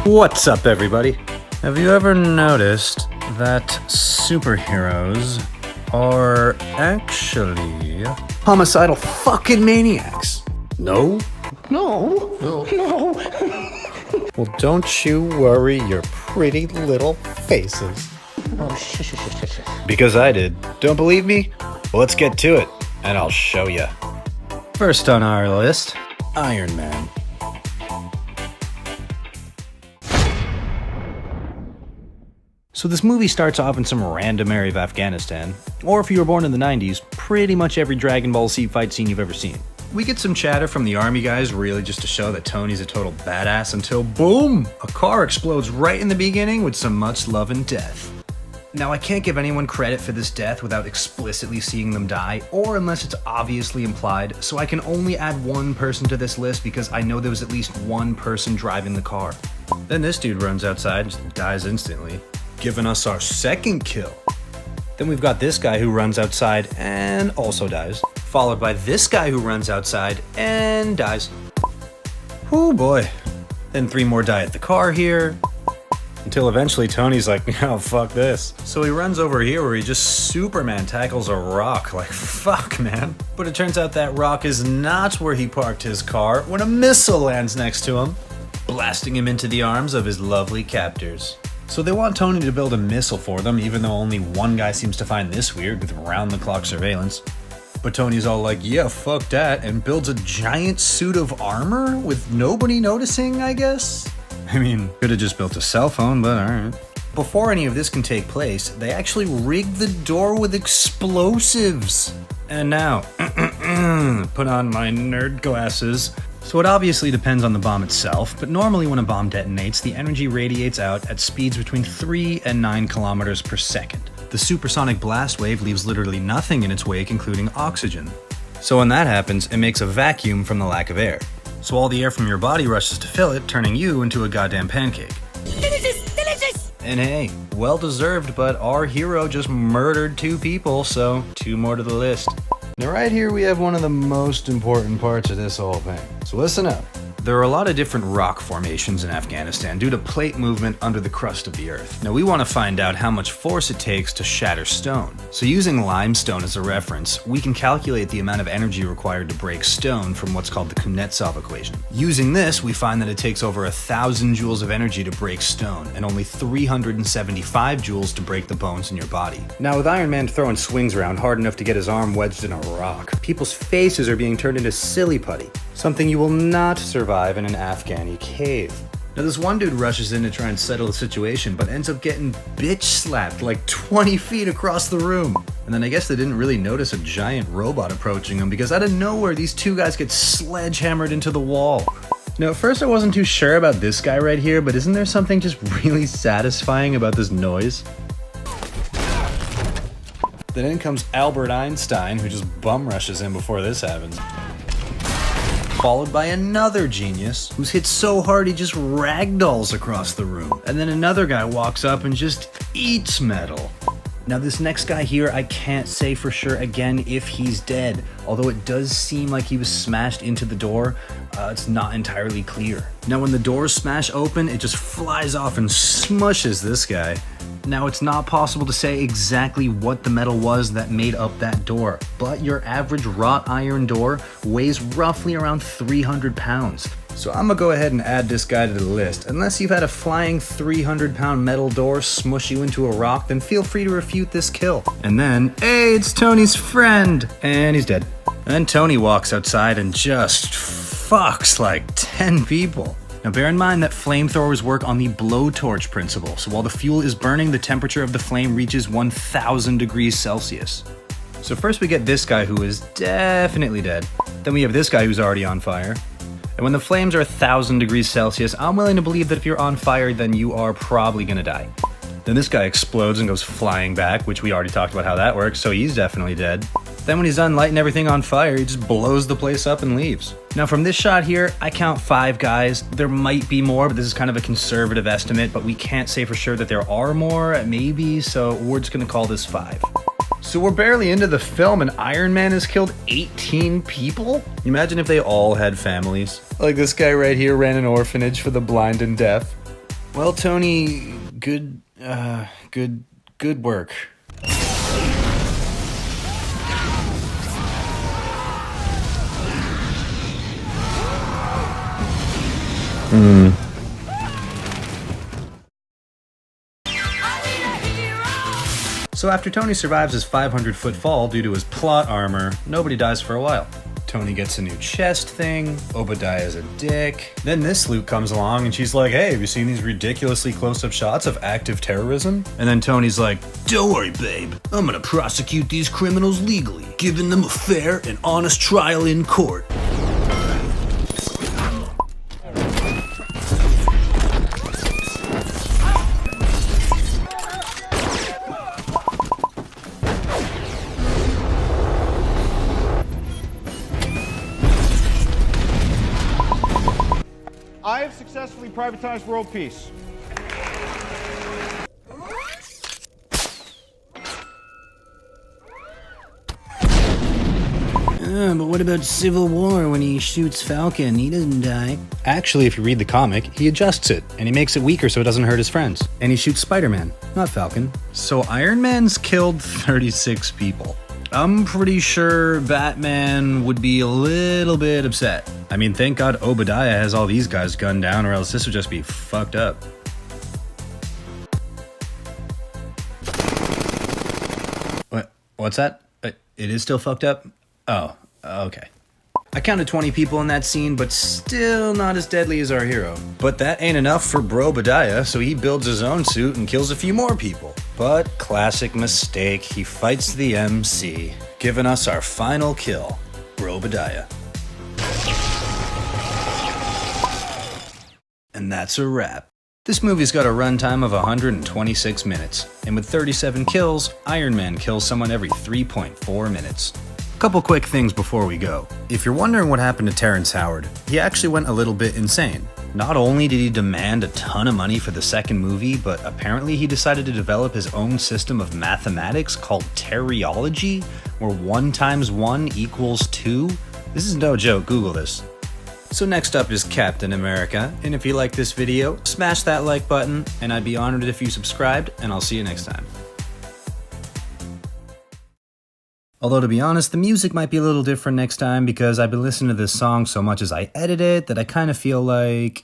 What's up, everybody? Have you ever noticed that superheroes are actually homicidal fucking maniacs? No? No. Well, don't you worry your pretty little faces. Oh, shh. Because I did. Don't believe me? Well, let's get to it, and I'll show you. First on our list, Iron Man. So this movie starts off in some random area of Afghanistan, or if you were born in the 90s, pretty much every Dragon Ball Z fight scene you've ever seen. We get some chatter from the army guys, really just to show that Tony's a total badass, until boom! A car explodes right in the beginning with some much love and death. Now, I can't give anyone credit for this death without explicitly seeing them die, or unless it's obviously implied, so I can only add one person to this list because I know there was at least one person driving the car. Then this dude runs outside and just dies instantly, giving us our second kill. Then we've got this guy who runs outside and also dies, followed by this guy who runs outside and dies. Oh boy. Then 3 more die at the car here, until eventually Tony's like, oh, fuck this. So he runs over here where he just Superman tackles a rock, like, fuck, man. But it turns out that rock is not where he parked his car when a missile lands next to him, blasting him into the arms of his lovely captors. So they want Tony to build a missile for them, even though only one guy seems to find this weird with round-the-clock surveillance. But Tony's all like, yeah, fuck that, and builds a giant suit of armor with nobody noticing, I guess? I mean, could have just built a cell phone, but alright. Before any of this can take place, they actually rig the door with explosives. And now, put on my nerd glasses. So it obviously depends on the bomb itself, but normally when a bomb detonates, the energy radiates out at speeds between 3 and 9 kilometers per second. The supersonic blast wave leaves literally nothing in its wake, including oxygen. So when that happens, it makes a vacuum from the lack of air. So all the air from your body rushes to fill it, turning you into a goddamn pancake. Delicious! And hey, well deserved, but our hero just murdered 2 people, so 2 more to the list. Now right here we have one of the most important parts of this whole thing. So listen up. There are a lot of different rock formations in Afghanistan due to plate movement under the crust of the earth. Now we want to find out how much force it takes to shatter stone. So using limestone as a reference, we can calculate the amount of energy required to break stone from what's called the Kuznetsov equation. Using this, we find that it takes over 1,000 joules of energy to break stone and only 375 joules to break the bones in your body. Now with Iron Man throwing swings around hard enough to get his arm wedged in a rock, people's faces are being turned into silly putty. Something you will not survive in an Afghani cave. Now this one dude rushes in to try and settle the situation, but ends up getting bitch slapped like 20 feet across the room. And then I guess they didn't really notice a giant robot approaching him because out of nowhere these 2 guys get sledgehammered into the wall. Now at first I wasn't too sure about this guy right here, but isn't there something just really satisfying about this noise? Then in comes Albert Einstein, who just bum rushes in before this happens. Followed by another genius who's hit so hard he just ragdolls across the room. And then another guy walks up and just eats metal. Now this next guy here, I can't say for sure again if he's dead, although it does seem like he was smashed into the door. It's not entirely clear. Now when the doors smash open, it just flies off and smushes this guy. Now it's not possible to say exactly what the metal was that made up that door, but your average wrought iron door weighs roughly around 300 pounds. So I'm gonna go ahead and add this guy to the list. Unless you've had a flying 300-pound metal door smush you into a rock, then feel free to refute this kill. And then, hey, it's Tony's friend! And he's dead. And then Tony walks outside and just fucks like 10 people. Now bear in mind that flamethrowers work on the blowtorch principle, so while the fuel is burning, the temperature of the flame reaches 1,000 degrees Celsius. So first we get this guy who is definitely dead. Then we have this guy who's already on fire. And when the flames are 1,000 degrees Celsius, I'm willing to believe that if you're on fire, then you are probably gonna die. Then this guy explodes and goes flying back, which we already talked about how that works, so he's definitely dead. Then when he's done lighting everything on fire, he just blows the place up and leaves. Now from this shot here, I count 5 guys. There might be more, but this is kind of a conservative estimate, but we can't say for sure that there are more, maybe, so we're just gonna call this 5. So we're barely into the film and Iron Man has killed 18 people? Imagine if they all had families. Like this guy right here ran an orphanage for the blind and deaf. Well, Tony, good work. So after Tony survives his 500-foot fall due to his plot armor, nobody dies for a while. Tony gets a new chest thing, Obadiah's a dick. Then this Luke comes along and she's like, hey, have you seen these ridiculously close-up shots of active terrorism? And then Tony's like, don't worry, babe. I'm gonna prosecute these criminals legally, giving them a fair and honest trial in court. I have successfully privatized world peace. But what about Civil War when he shoots Falcon? He doesn't die. Actually, if you read the comic, he adjusts it, and he makes it weaker so it doesn't hurt his friends. And he shoots Spider-Man, not Falcon. So Iron Man's killed 36 people. I'm pretty sure Batman would be a little bit upset. I mean, thank God Obadiah has all these guys gunned down, or else this would just be fucked up. What's that? It is still fucked up? Oh, okay. I counted 20 people in that scene, but still not as deadly as our hero. But that ain't enough for Bro Obadiah, so he builds his own suit and kills a few more people. But classic mistake, he fights the MC, giving us our final kill, Bro Obadiah. And that's a wrap. This movie's got a runtime of 126 minutes, and with 37 kills, Iron Man kills someone every 3.4 minutes. Couple quick things before we go. If you're wondering what happened to Terrence Howard, he actually went a little bit insane. Not only did he demand a ton of money for the second movie, but apparently he decided to develop his own system of mathematics called Terriology, where 1 × 1 = 2. This is no joke, Google this. So next up is Captain America, and if you like this video, smash that like button, and I'd be honored if you subscribed, and I'll see you next time. Although to be honest, the music might be a little different next time because I've been listening to this song so much as I edit it that I kind of feel like...